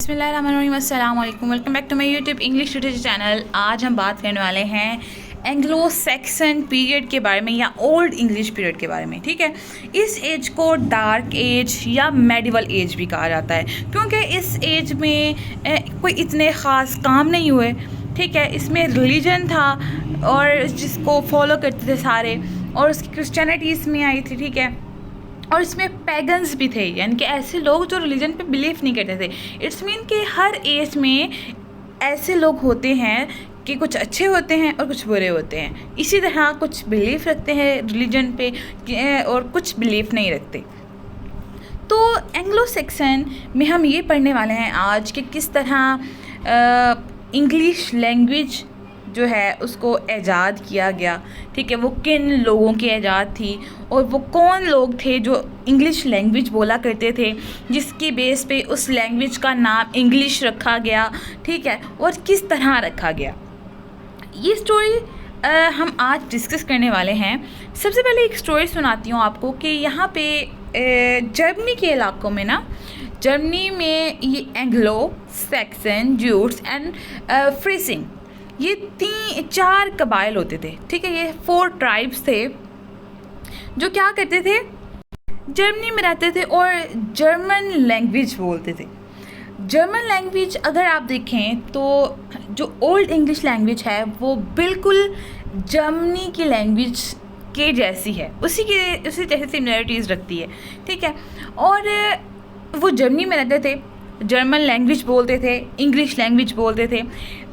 बिस्मिल्लाहिर्रहमानिर्रहीम, अस्सलाम वालेकुम। Welcome back to my YouTube English literature channel. आज हम बात करने वाले हैं एंग्लो सैक्सन पीरियड के बारे में या ओल्ड इंग्लिश पीरियड के बारे में। ठीक है, इस एज को डार्क एज या मेडिवल एज भी कहा जाता है क्योंकि इस एज में कोई इतने ख़ास काम नहीं हुए। ठीक है, इसमें रिलीजन था और जिसको फॉलो करते थे सारे, और उसकी क्रिश्चियनिटी इसमें आई थी। ठीक है, और इसमें पैगन्स भी थे, यानी कि ऐसे लोग जो रिलीजन पे बिलीव नहीं करते थे। इट्स मीन कि हर एज में ऐसे लोग होते हैं कि कुछ अच्छे होते हैं और कुछ बुरे होते हैं। इसी तरह कुछ बिलीफ रखते हैं रिलीजन पे और कुछ बिलीफ नहीं रखते। तो एंग्लो सैक्सन में हम ये पढ़ने वाले हैं आज कि किस तरह इंग्लिश लैंग्वेज जो है उसको ईजाद किया गया। ठीक है, वो किन लोगों की ईजाद थी और वो कौन लोग थे जो इंग्लिश लैंग्वेज बोला करते थे, जिसकी बेस पे उस लैंग्वेज का नाम इंग्लिश रखा गया। ठीक है, और किस तरह रखा गया, ये स्टोरी हम आज डिस्कस करने वाले हैं। सबसे पहले एक स्टोरी सुनाती हूँ आपको कि यहाँ पे जर्मनी के इलाकों में ना, जर्मनी में ये एंग्लो सैक्सन, ज्यूट्स एंड फ्रीसिंग, ये 4 कबाइल होते थे। ठीक है, ये 4 ट्राइब्स थे जो क्या करते थे, जर्मनी में रहते थे और जर्मन लैंग्वेज बोलते थे। जर्मन लैंग्वेज अगर आप देखें तो जो ओल्ड इंग्लिश लैंग्वेज है वो बिल्कुल जर्मनी की लैंग्वेज के जैसी है, उसी जैसे सिमिलरिटीज़ रखती है। ठीक है, और वो जर्मनी में रहते थे, जर्मन लैंग्वेज बोलते थे, इंग्लिश लैंग्वेज बोलते थे।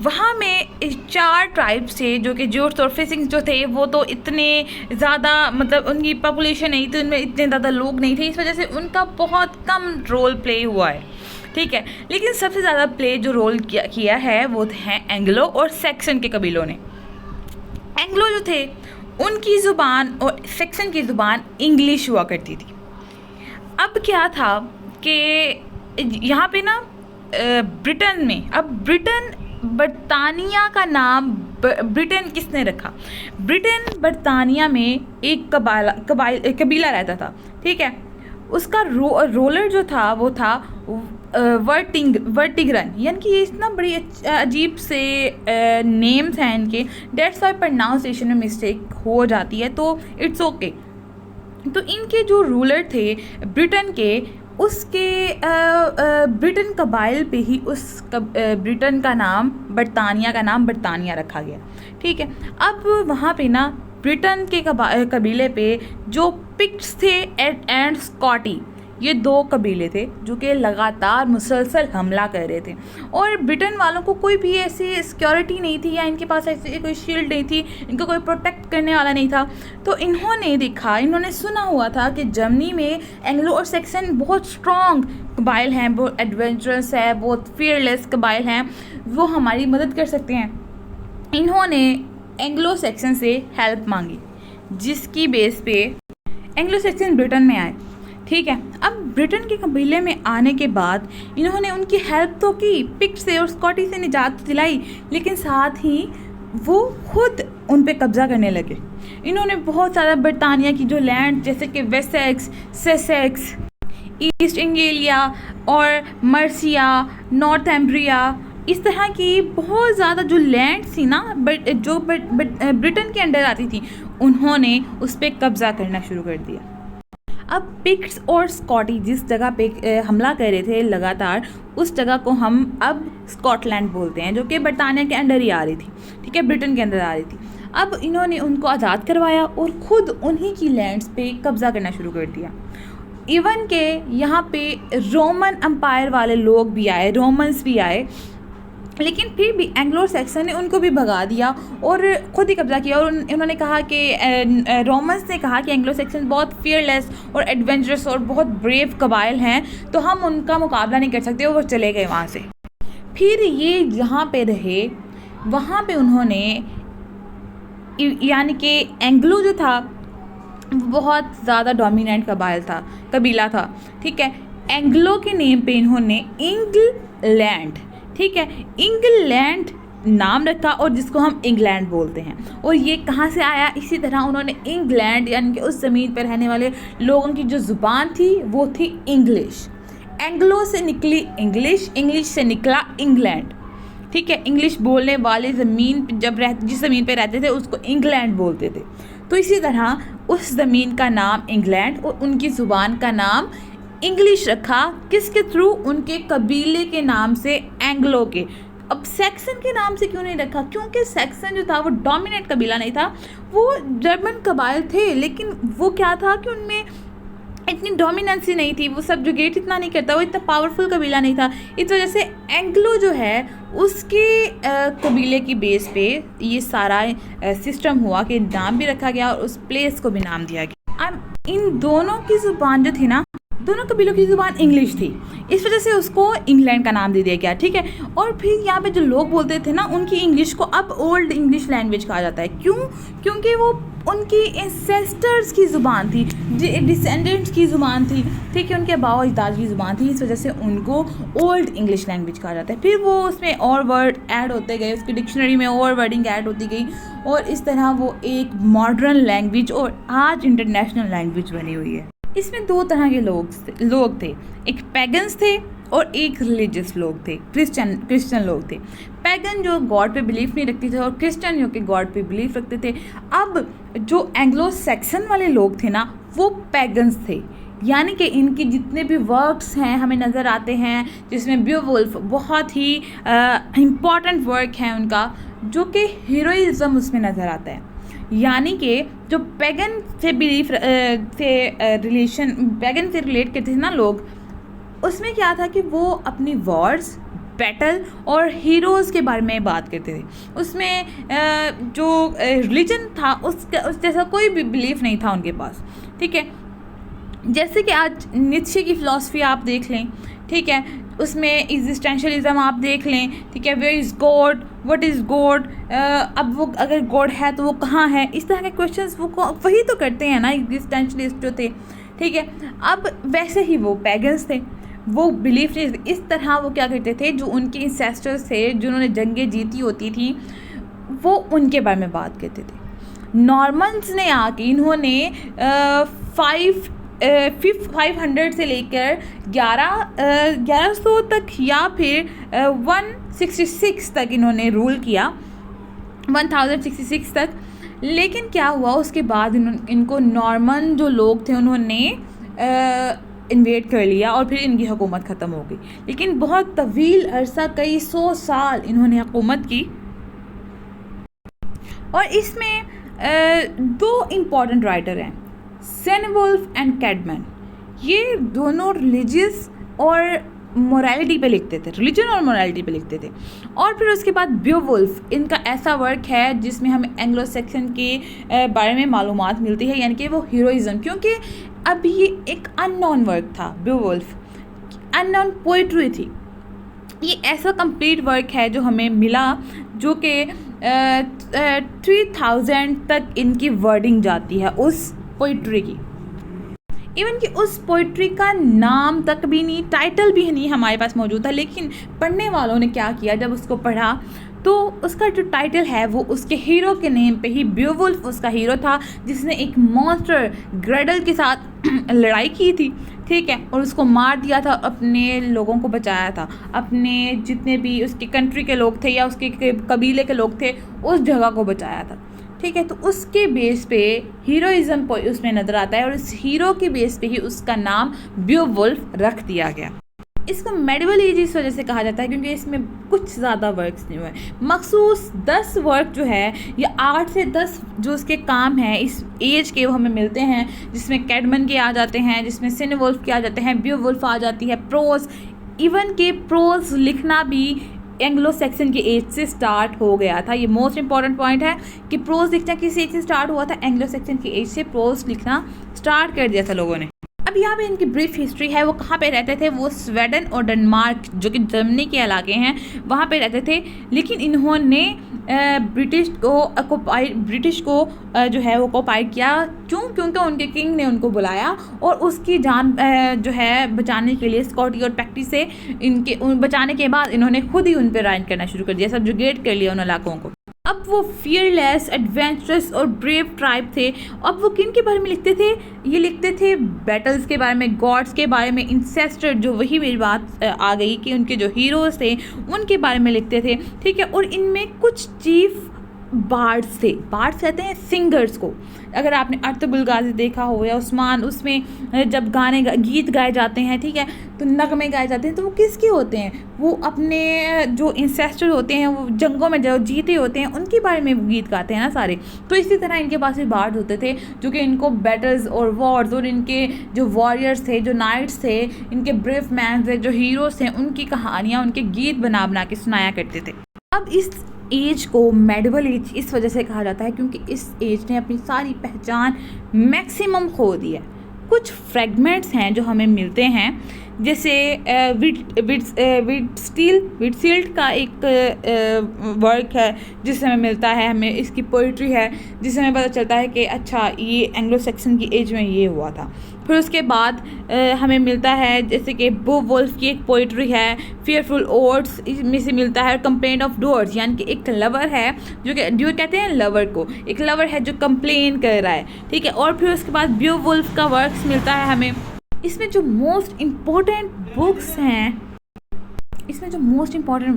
वहाँ में 4 ट्राइब्स थे जो कि ज्यूट्स और फ्रीसिंग्स जो थे वो तो इतने ज़्यादा, मतलब उनकी पॉपुलेशन नहीं थी, उनमें इतने ज़्यादा लोग नहीं थे, इस वजह से उनका बहुत कम रोल प्ले हुआ है। ठीक है, लेकिन सबसे ज़्यादा प्ले जो रोल किया है वो हैं एंग्लो और सैक्सन के कबीलों ने। एंग्लो जो थे उनकी ज़ुबान और सैक्सन की ज़ुबान इंग्लिश हुआ करती थी। अब क्या था कि यहाँ पे ना ब्रिटेन में, अब बरतानिया का नाम ब्रिटेन किसने रखा? ब्रिटेन बरतानिया में एक कबीला रहता था। ठीक है, उसका रोलर जो था वो था वर्टिगरन, यानी कि ये इतना बड़ी अजीब से नेम्स हैं इनके, डेट्स वाई प्रोनाउंसिएशन में मिस्टेक हो जाती है, तो इट्स ओके। तो इनके जो रूलर थे ब्रिटेन के, उसके ब्रिटेन कबाइल पे ही उस ब्रिटेन का नाम, बरतानिया का नाम बरतानिया रखा गया। ठीक है, अब वहाँ पे ना ब्रिटेन के कबीले पे जो पिक्ट्स थे एंड स्कॉटी, ये 2 कबीले थे जो कि लगातार मुसलसल हमला कर रहे थे, और ब्रिटेन वालों को कोई भी ऐसी सिक्योरिटी नहीं थी या इनके पास ऐसी कोई शील्ड नहीं थी, इनको कोई प्रोटेक्ट करने वाला नहीं था। तो इन्होंने सुना हुआ था कि जर्मनी में एंग्लो और सैक्सन बहुत स्ट्रॉन्ग कबाइल हैं, बहुत एडवेंचरस है, बहुत फियरलेस कबाइल हैं, वो हमारी मदद कर सकते हैं। इन्होंने एंग्लो सैक्सन से हेल्प मांगी, जिसकी बेस पे एंग्लो सैक्सन ब्रिटेन में आए। ठीक है, अब ब्रिटेन के कबीले में आने के बाद इन्होंने उनकी हेल्प तो की, पिक्ट से और स्कॉटी से निजात दिलाई, लेकिन साथ ही वो खुद उन पे कब्ज़ा करने लगे। इन्होंने बहुत सारा बरतानिया की जो लैंड, जैसे कि वेसेक्स, सेसेक्स, ईस्ट एंग्लिया और मर्सिया, नॉर्थम्ब्रिया, इस तरह की बहुत ज़्यादा जो लैंड थी ना, जो ब्रिटेन के अंडर आती थी, उन्होंने उस पर कब्ज़ा करना शुरू कर दिया। अब पिक्ट्स और स्कॉटी जिस जगह पे हमला कर रहे थे लगातार, उस जगह को हम अब स्कॉटलैंड बोलते हैं, जो कि बरतानिया के अंडर ही आ रही थी। ठीक है, ब्रिटेन के अंदर आ रही थी। अब इन्होंने उनको आज़ाद करवाया और ख़ुद उन्हीं की लैंड्स पे कब्ज़ा करना शुरू कर दिया। इवन के यहाँ पे रोमन एम्पायर वाले लोग भी आए, रोमन्स भी आए, लेकिन फिर भी एंग्लो सैक्सन ने उनको भी भगा दिया और ख़ुद ही कब्ज़ा किया। और उन्होंने कहा कि रोमन्स ने कहा कि एंग्लो सैक्सन बहुत फियरलेस और एडवेंचरस और बहुत ब्रेव कबाइल हैं, तो हम उनका मुकाबला नहीं कर सकते, और वो चले गए वहाँ से। फिर ये जहाँ पे रहे, वहाँ पे उन्होंने, यानी कि एंग्लो जो था बहुत ज़्यादा डोमिनेंट कबीला था। ठीक है, एंग्लो के नेम पे इन्होंने इंग्लैंड, ठीक है, इंग्लैंड नाम रखा, और जिसको हम इंग्लैंड बोलते हैं। और ये कहाँ से आया? इसी तरह उन्होंने इंग्लैंड, यानी कि उस ज़मीन पर रहने वाले लोगों की जो ज़ुबान थी वो थी इंग्लिश। एंग्लो से निकली इंग्लिश, इंग्लिश से निकला इंग्लैंड। ठीक है, इंग्लिश बोलने वाले ज़मीन जिस ज़मीन पे रहते थे उसको इंग्लैंड बोलते थे। तो इसी तरह उस ज़मीन का नाम इंग्लैंड और उनकी ज़ुबान का नाम इंग्लिश रखा। किसके थ्रू? उनके कबीले के नाम से, एंग्लो के। अब सैक्सन के नाम से क्यों नहीं रखा? क्योंकि सैक्सन जो था वो डोमिनेट कबीला नहीं था, वो जर्मन कबाइल थे, लेकिन वो क्या था कि उनमें इतनी डोमिनेंसी नहीं थी, वो सब्जुगेट इतना नहीं करता, वो इतना पावरफुल कबीला नहीं था। इस वजह से एंग्लो जो है उसके कबीले की बेस पे ये सारा सिस्टम हुआ कि नाम भी रखा गया और उस प्लेस को भी नाम दिया गया। अब इन दोनों की ज़ुबान जो थी ना, दोनों कबीलों की ज़ुबान इंग्लिश थी, इस वजह से उसको इंग्लैंड का नाम दे दिया गया। ठीक है, और फिर यहाँ पे जो लोग बोलते थे ना, उनकी इंग्लिश को अब ओल्ड इंग्लिश लैंग्वेज कहा जाता है। क्यों? क्योंकि वो उनकी एंसेस्टर्स की ज़ुबान थी, डिसेंडेंट्स की ज़ुबान थी। ठीक है, उनके बाबा अजदाद की ज़ुबान थी, इस वजह से उनको ओल्ड इंग्लिश लैंग्वेज कहा जाता है। फिर वो उसमें और वर्ड ऐड होते गए, उसकी डिक्शनरी में और वर्डिंग ऐड होती गई और इस तरह वो एक मॉडर्न लैंग्वेज और आज इंटरनेशनल लैंग्वेज बनी हुई है। इसमें दो तरह के लोग थे, एक पैगन्स थे और एक रिलीजियस लोग थे, क्रिश्चियन लोग थे। पैगन जो गॉड पे बिलीफ नहीं रखते थे और क्रिश्चियन जो कि गॉड पे बिलीफ रखते थे। अब जो एंग्लो सैक्सन वाले लोग थे ना, वो पैगन्स थे, यानी कि इनके जितने भी वर्क्स हैं हमें नज़र आते हैं, जिसमें बियोवुल्फ बहुत ही इम्पॉर्टेंट वर्क है उनका, जो कि हीरोइज़म उसमें नज़र आता है। यानी कि जो पैगन से बिलीफ पैगन से रिलेट करते थे ना लोग, उसमें क्या था कि वो अपनी वॉर्स, बैटल और हीरोज़ के बारे में बात करते थे। उसमें जो रिलीजन था उस जैसा कोई भी बिलीफ नहीं था उनके पास। ठीक है, जैसे कि आज नीत्शे की फ़िलासफ़ी आप देख लें, ठीक है, उसमें एग्जिस्टेंशलिज्म आप देख लें, ठीक है, where is God, what is God, अब वो अगर गॉड है तो वो कहाँ है, इस तरह के क्वेश्चंस वो वही तो करते हैं ना एग्जिस्टेंशलिस्ट जो थे। ठीक है, अब वैसे ही वो पैगन्स थे, वो बिलीफ नहीं, इस तरह वो क्या करते थे, जो उनके इंसेस्टर्स थे जिन्होंने जंगें जीती होती थी, वो उनके बारे में बात करते थे। नॉर्मन्स ने आके इन्होंने 500 से लेकर 1100 तक या फिर 166 तक इन्होंने रूल किया, 1066 तक। लेकिन क्या हुआ उसके बाद इनको नॉर्मन जो लोग थे उन्होंने इन्वेड कर लिया और फिर इनकी हुकूमत ख़त्म हो गई। लेकिन बहुत तवील अरसा, कई 100 साल इन्होंने हुकूमत की। और इसमें दो इम्पॉर्टेंट राइटर हैं, सेनवुल्फ एंड कैडमैन। ये दोनों रिलीजियस और मोरालिटी पे लिखते थे, रिलीजन और मोरालिटी पे लिखते थे। और फिर उसके बाद बियोवुल्फ, इनका ऐसा वर्क है जिसमें हमें एंग्लो सैक्सन के बारे में मालूमात मिलती है, यानी कि वो हीरोइज़म, क्योंकि अब ये एक अननोन वर्क था। बियोवुल्फ अननोन पोइट्री थी। ये ऐसा कंप्लीट वर्क है जो हमें मिला, जो कि 3000 तक इनकी वर्डिंग जाती है उस पोइट्री की। इवन कि उस पोइट्री का नाम तक भी नहीं, टाइटल भी नहीं हमारे पास मौजूद था। लेकिन पढ़ने वालों ने क्या किया, जब उसको पढ़ा तो उसका जो टाइटल है वो उसके हीरो के नेम पे ही, बियोवुल्फ उसका हीरो था जिसने एक मॉन्स्टर ग्रेडल के साथ लड़ाई की थी। ठीक है, और उसको मार दिया था, अपने लोगों को बचाया था, अपने जितने भी उसके कंट्री के लोग थे या उसके कबीले के लोग थे उस जगह को बचाया था। ठीक है, तो उसके बेस पे हीरोइज़म उसमें नज़र आता है और उस हीरो के बेस पे ही उसका नाम बियोवुल्फ रख दिया गया। इसको मेडिवल एज इस वजह से कहा जाता है क्योंकि इसमें कुछ ज़्यादा वर्क्स नहीं हुए, मखसूस 10 वर्क जो है या 8 से 10 जो उसके काम हैं इस एज के वो हमें मिलते हैं, जिसमें कैडमन के आ जाते हैं, जिसमें सिनवुल्फ के आ जाते हैं, बियोवुल्फ आ जाती है, प्रोज, इवन के प्रोज लिखना भी एंग्लो सैक्सन के एज से स्टार्ट हो गया था। ये मोस्ट इंपॉर्टेंट पॉइंट है कि प्रोज लिखना किस एज से स्टार्ट हुआ था, एंग्लो सैक्सन के एज से प्रोज लिखना स्टार्ट कर दिया था लोगों ने। अब यहाँ पे इनकी ब्रीफ हिस्ट्री है, वो कहाँ पे रहते थे, वो स्वीडन और डेनमार्क जो कि जर्मनी के इलाके हैं वहाँ पे रहते थे। लेकिन इन्होंने ब्रिटिश को जो है वो ऑक्युपाई किया। क्यों? क्योंकि उनके किंग ने उनको बुलाया और उसकी जान जो है बचाने के लिए स्कॉटी और पैक्टी से बचाने के बाद इन्होंने खुद ही उन पर राज करना शुरू कर दिया, सब्जुगेट कर लिया उन इलाकों को। अब वो फियरलेस, एडवेंचरस और ब्रेव ट्राइब थे। अब वो किन के बारे में लिखते थे? ये लिखते थे बैटल्स के बारे में, गॉड्स के बारे में, इंसेस्टर, जो वही मेरी बात आ गई कि उनके जो हीरोज़ थे उनके बारे में लिखते थे, ठीक है। और इनमें कुछ चीफ बार्ड्स थे। बार्ड्स कहते हैं सिंगर्स को। अगर आपने अर्तुगरुल गाजी देखा हो या उस्मान, उसमें जब गीत गाए जाते हैं, ठीक है, तो नगमे गाए जाते हैं, तो वो किसके होते हैं? वो अपने जो इंसेस्टर होते हैं, वो जंगों में जो जीते होते हैं, उनके बारे में वो गीत गाते हैं ना सारे। तो इसी तरह इनके पास भी बार्ड्स होते थे जो कि इनको बैटल्स और वॉर्स और इनके जो वॉरियर्स थे, जो नाइट्स थे, इनके ब्रेव मैन थे, जो हीरोज़ थे, उनकी कहानियाँ, उनके गीत बना बना के सुनाया करते थे। अब इस एज को मेडिवल एज इस वजह से कहा जाता है क्योंकि इस एज ने अपनी सारी पहचान मैक्सिमम खो दी है। कुछ फ्रेगमेंट्स हैं जो हमें मिलते हैं, जैसे विटसील्ड का एक वर्क है जिससे हमें मिलता है, हमें इसकी पोइट्री है जिससे हमें पता चलता है कि अच्छा ये एंग्लो सैक्सन की एज में ये हुआ था। फिर उसके बाद हमें मिलता है जैसे कि बेवुल्फ की एक पोइट्री है, फियरफुल ओड्स में से मिलता है, और कंप्लेंट ऑफ डोर्स, यानी कि एक लवर है जो कहते हैं लवर को, एक लवर है जो कंप्लेन कर रहा है, ठीक है। और फिर उसके बाद बेवुल्फ का वर्क्स मिलता है हमें। इसमें जो मोस्ट इम्पोर्टेंट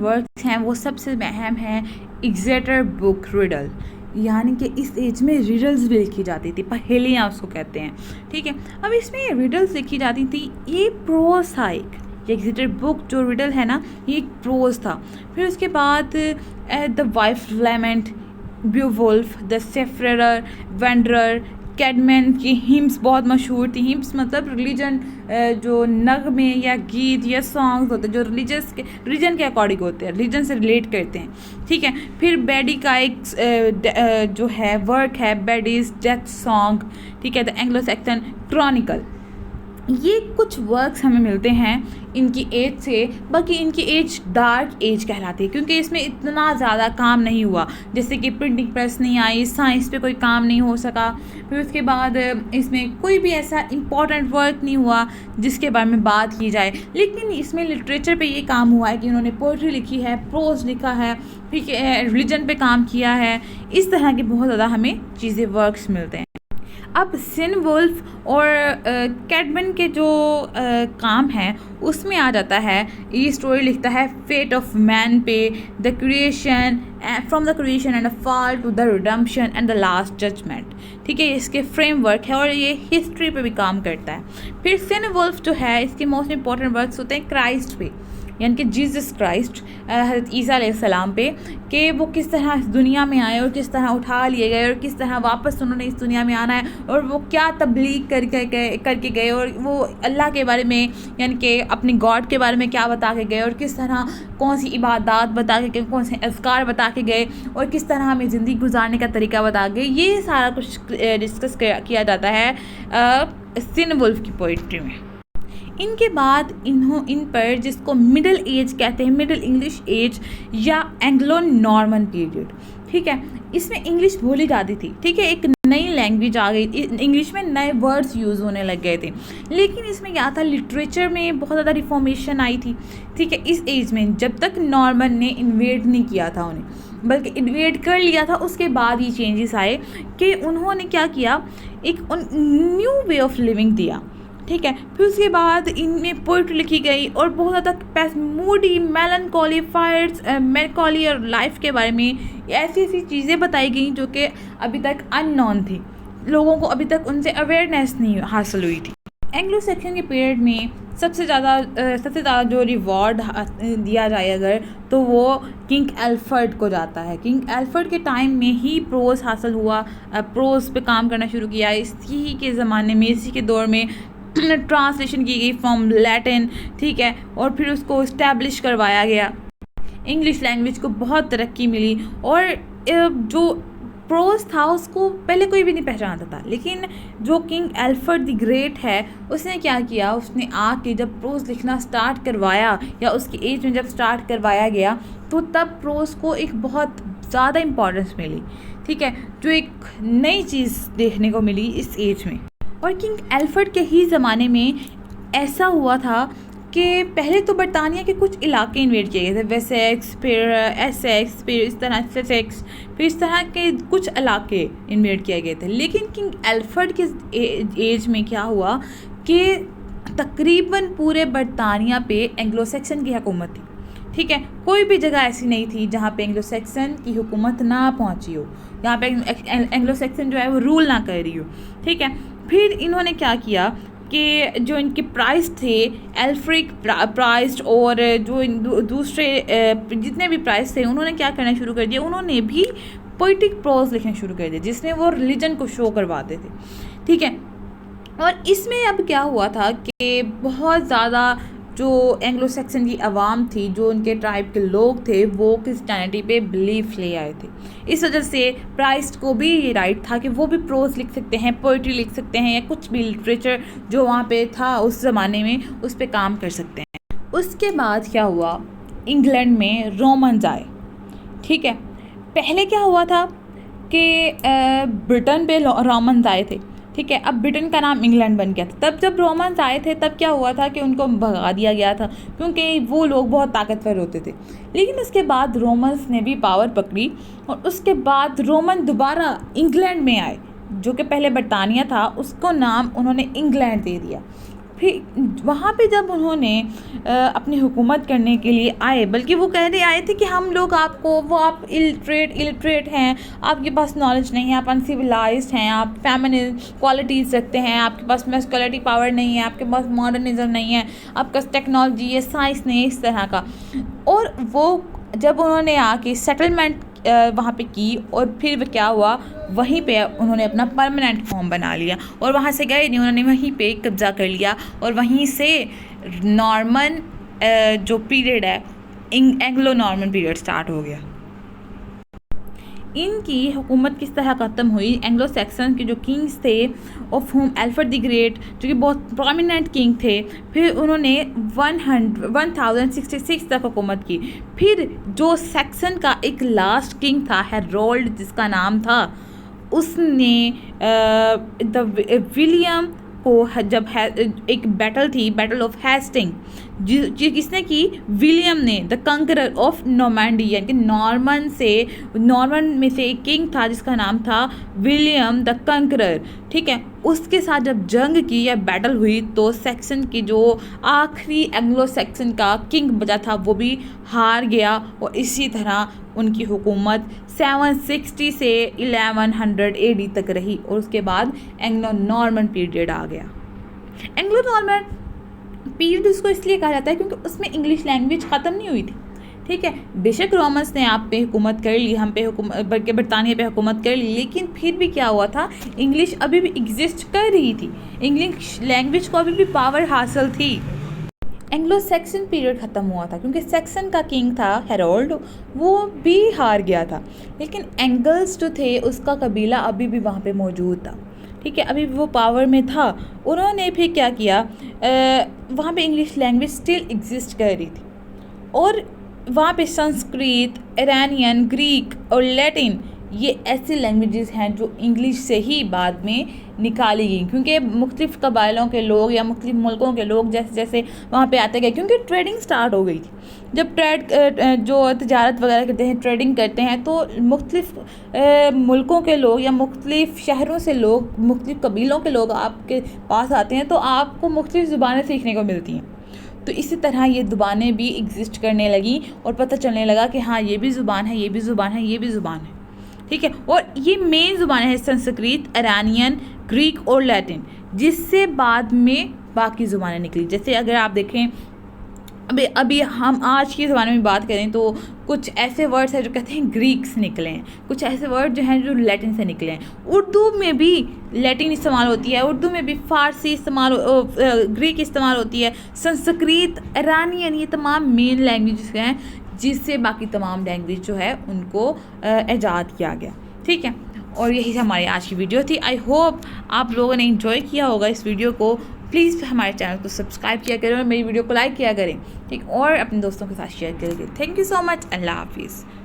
वर्क्स हैं वो सबसे अहम है एग्जेटर बुक रिडल, यानी कि इस एज में रिडल्स भी लिखी जाती थी, पहेलियाँ उसको कहते हैं, ठीक है। अब इसमें ये रिडल्स लिखी जाती थी, ये प्रोज था। एक एग्जेटर बुक जो रिडल है ना, ये एक प्रोज था। फिर उसके बाद the Wife Lament, Beowulf, the Seafarer, Wanderer, Caedmon की हिम्स बहुत मशहूर थी। हिम्स मतलब रिलीजन, जो नगमे या गीत या सॉन्ग्स होते हैं जो रिलीजन के अकॉर्डिंग होते हैं, रिलीजन से रिलेट करते हैं, ठीक है। फिर बेडी का एक जो है वर्क है, बेडीज डेथ सॉन्ग, ठीक है, द एंग्लो सैक्सन क्रॉनिकल। ये कुछ वर्क्स हमें मिलते हैं इनकी एज से। बाकी इनकी एज डार्क एज कहलाती है क्योंकि इसमें इतना ज़्यादा काम नहीं हुआ, जैसे कि प्रिंटिंग प्रेस नहीं आई, साइंस पे कोई काम नहीं हो सका। फिर उसके बाद इसमें कोई भी ऐसा इम्पॉर्टेंट वर्क नहीं हुआ जिसके बारे में बात की जाए। लेकिन इसमें लिटरेचर पे ये काम हुआ है कि उन्होंने पोइट्री लिखी है, प्रोज लिखा है, ठीक है, रिलीजन पे काम किया है। इस तरह के बहुत ज़्यादा हमें चीज़ें, वर्क्स मिलते हैं। अब सिनवुल्फ और कैडमैन के जो काम है उसमें आ जाता है, ये स्टोरी लिखता है फेट ऑफ मैन पे, the creation, from the creation and the fall to the redemption and the last judgement, ठीक है। इसके फ्रेमवर्क है और ये हिस्ट्री पे भी काम करता है। फिर सिनवुल्फ जो है, इसके मोस्ट इंपॉर्टेंट वर्क्स होते हैं क्राइस्ट पे, यानी कि जीसस क्राइस्ट, हज़रत ईसा अलैहिस्सलाम पे, कि वो किस तरह इस दुनिया में आए और किस तरह उठा लिए गए और किस तरह वापस उन्होंने इस दुनिया में आना है और वो क्या तबलीग करके गए और वो अल्लाह के बारे में, यानी कि अपने गॉड के बारे में क्या बता के गए और किस तरह कौन सी इबादत बता के गए, कौन से अज़कार बता के गए और किस तरह हमें ज़िंदगी गुजारने का तरीका बता गए। ये सारा कुछ डिस्कस किया जाता है सिनवुल्फ की पोइट्री में। इनके बाद इन पर जिसको मिडिल एज कहते हैं, मिडिल इंग्लिश एज या एंग्लो नॉर्मन पीरियड, ठीक है, इसमें इंग्लिश भूली जाती थी, ठीक है, एक नई लैंग्वेज आ गई, इंग्लिश में नए वर्ड्स यूज़ होने लग गए थे। लेकिन इसमें क्या था, लिटरेचर में बहुत ज़्यादा रिफॉर्मेशन आई थी, ठीक है, इस एज में, जब तक नॉर्मन ने इन्वेड नहीं किया था उन्हें, बल्कि इन्वेड कर लिया था, उसके बाद ये चेंजेस आए कि उन्होंने क्या किया, एक न्यू वे ऑफ लिविंग दिया, ठीक है। फिर उसके बाद इनमें पोइट्री लिखी गई और बहुत ज़्यादा मूडी, मेलनकॉली, फायर्स, मेलकॉली और लाइफ के बारे में ऐसी ऐसी चीज़ें बताई गई जो कि अभी तक अननोन थी, लोगों को अभी तक उनसे अवेयरनेस नहीं हासिल हुई थी। एंग्लो सैक्सन के पीरियड में सबसे ज़्यादा जो रिवॉर्ड दिया जाए अगर, तो वो किंग एल्फर्ड को जाता है। किंग एल्फर्ड के टाइम में ही प्रोज हासिल हुआ, प्रोज पे काम करना शुरू किया। इसी के ज़माने में, इसी के दौर में ट्रांसलेशन की गई फ्रॉम लैटिन, ठीक है, और फिर उसको इस्टेब्लिश करवाया गया। इंग्लिश लैंग्वेज को बहुत तरक्की मिली और जो प्रोज था उसको पहले कोई भी नहीं पहचानता था, लेकिन जो किंग एल्फर्ड द ग्रेट है उसने क्या किया, उसने आके जब प्रोज लिखना स्टार्ट करवाया या उसकी एज में जब स्टार्ट करवाया गया तो तब प्रोज को एक बहुत ज़्यादा इम्पोर्टेंस मिली, ठीक है, जो एक नई चीज़ देखने को मिली इस एज में। और किंग एल्फर्ड के ही ज़माने में ऐसा हुआ था कि पहले तो बरतानिया के कुछ इलाके इन्वेड किए गए थे, वेसेक्स, फिर एसेक्स, फिर इस तरह ससेक्स, फिर इस तरह के कुछ इलाके इन्वेड किए गए थे। लेकिन किंग एल्फर्ड के एज में क्या हुआ कि तकरीबन पूरे बरतानिया पे एंग्लो सैक्सन की हुकूमत थी। ठीक है, कोई भी जगह ऐसी नहीं थी जहाँ पे एंग्लो सैक्सन की हुकूमत ना पहुँची हो, जहाँ पे एंग्लो सैक्सन जो है वो रूल ना कर रही हो। ठीक है, फिर इन्होंने क्या किया कि जो इनके प्राइस थे, एल्फ्रिक प्राइस और जो दूसरे जितने भी प्राइस थे, उन्होंने क्या करना शुरू कर दिया, उन्होंने भी पोइटिक प्रोज लिखना शुरू कर दिया जिसमें वो रिलीजन को शो करवाते थे। ठीक है, और इसमें अब क्या हुआ था कि बहुत ज़्यादा जो एंग्लो सैक्सन की आवाम थी, जो उनके ट्राइब के लोग थे, वो क्रिश्चियनिटी पे बिलीफ ले आए थे। इस वजह से प्राइस्ट को भी ये राइट था कि वो भी प्रोज लिख सकते हैं, पोइट्री लिख सकते हैं, या कुछ भी लिटरेचर जो वहाँ पे था उस ज़माने में उस पर काम कर सकते हैं। उसके बाद क्या हुआ, इंग्लैंड में रोमन्स आए। ठीक है, पहले क्या हुआ था कि ब्रिटेन पे रोमन्स आए थे। ठीक है, अब ब्रिटेन का नाम इंग्लैंड बन गया था। तब जब रोमन्स आए थे तब क्या हुआ था कि उनको भगा दिया गया था क्योंकि वो लोग बहुत ताकतवर होते थे। लेकिन उसके बाद रोमन्स ने भी पावर पकड़ी और उसके बाद रोमन दोबारा इंग्लैंड में आए, जो कि पहले बरतानिया था, उसको नाम उन्होंने इंग्लैंड दे दिया। फिर वहाँ पे जब उन्होंने अपनी हुकूमत करने के लिए आए, बल्कि वो कहने आए थे कि हम लोग आपको, वो आप इलिटरेट हैं, आपके पास नॉलेज नहीं है, आप अनसिविलाइज्ड हैं, आप फेमिनिन क्वालिटीज़ रखते हैं, आपके पास मैस्कुलिनिटी पावर नहीं है, आपके पास मॉडर्निज्म नहीं है, आपके पास टेक्नोलॉजी है, साइंस नहीं है, इस तरह का। और वो जब उन्होंने आके सेटलमेंट वहाँ पे की और फिर क्या हुआ, वहीं पे उन्होंने अपना परमानेंट फॉर्म बना लिया और वहाँ से गए नहीं, उन्होंने वहीं पे कब्ज़ा कर लिया और वहीं से नॉर्मन जो पीरियड है, एंग्लो नॉर्मन पीरियड स्टार्ट हो गया। इनकी हुकूमत किस तरह ख़त्म हुई, एंग्लो सैक्सन के जो किंग्स थे of home Alfred the great, जो कि बहुत प्रोमिनेंट किंग थे, फिर उन्होंने 1066 तक हुकूमत की। फिर जो सैक्सन का एक लास्ट किंग था, हेरोल्ड जिसका नाम था, उसने विलियम को जब एक बैटल थी, बैटल ऑफ हेस्टिंग, जिसने की विलियम ने, द कंकरर ऑफ नॉर्मैंडी, यानी कि नॉर्मन में से एक किंग था जिसका नाम था विलियम द कंकरर। ठीक है, उसके साथ जब जंग की या बैटल हुई तो सैक्सन की जो आखिरी एंग्लो सैक्सन का किंग बचा था वो भी हार गया और इसी तरह उनकी हुकूमत 760 से 1100 AD तक रही और उसके बाद एंग्लो नॉर्मन पीरियड आ गया। एंग्लो नॉर्मन पीरियड उसको इसलिए कहा जाता है क्योंकि उसमें इंग्लिश लैंग्वेज ख़त्म नहीं हुई थी। ठीक है, बेशक रोमन्स ने आप पे हुकूमत कर ली, हम पे हुकूमत, बल्कि बरतानिया पे हुकूमत कर ली, लेकिन फिर भी क्या हुआ था, इंग्लिश अभी भी एग्जिस्ट कर रही थी, इंग्लिश लैंग्वेज को अभी भी पावर हासिल थी। एंग्लो सैक्सन पीरियड ख़त्म हुआ था क्योंकि सैक्सन का किंग था हेरोल्ड, वो भी हार गया था, लेकिन एंगल्स जो थे उसका कबीला अभी भी वहाँ पे मौजूद था। ठीक है, अभी भी वो पावर में था। उन्होंने फिर क्या किया, वहाँ पे इंग्लिश लैंग्वेज स्टिल एग्जिस्ट कर रही थी और वहाँ पे संस्कृत, इरानियन, ग्रीक और लैटिन, ये ऐसी लैंग्वेजेस हैं जो इंग्लिश से ही बाद में निकाली गई, क्योंकि मुख्तलिफ़ कबाइलों के लोग या मुख्तलिफ़ मुल्कों के लोग जैसे जैसे वहाँ पे आते गए, क्योंकि ट्रेडिंग स्टार्ट हो गई थी। जब जो तजारत वगैरह करते हैं, ट्रेडिंग करते हैं, तो मुख्तलिफ़ मुल्कों के लोग या मुख्तलिफ़ शहरों से लोग, मुख्तलिफ़ कबीलों के लोग आपके पास आते हैं, तो आपको मुख्तलिफ़ ज़ुबानें सीखने को मिलती हैं। तो इसी तरह ये ज़ुबानें भी एग्जिस्ट करने लगी और पता चलने लगा कि हाँ, ये भी ज़ुबान है, ये भी ज़ुबान है, ये भी ज़ुबान है। ठीक है, और ये मेन ज़ुबानें हैं संस्कृत, इरानियन, ग्रीक और लैटिन, जिससे बाद में बाकी ज़ुबानें निकली। जैसे अगर आप देखें, अभी हम आज के ज़माने में बात करें तो कुछ ऐसे वर्ड्स हैं जो कहते हैं ग्रीक से निकले हैं, कुछ ऐसे वर्ड जो हैं जो लैटिन से निकले हैं। उर्दू में भी लैटिन इस्तेमाल होती है, उर्दू में भी फ़ारसी इस्तेमाल, ग्रीक इस्तेमाल होती है, संस्कृत, इरानियन, ये तमाम मेन लैंग्वेज हैं जिससे बाकी तमाम लैंग्वेज जो है उनको ईजाद किया गया। ठीक है, और यही हमारी आज की वीडियो थी। आई होप आप लोगों ने एंजॉय किया होगा इस वीडियो को। प्लीज़ हमारे चैनल को सब्सक्राइब किया करें और मेरी वीडियो को लाइक किया करें, ठीक, और अपने दोस्तों के साथ शेयर करें। थैंक यू सो मच, अल्लाह हाफिज़।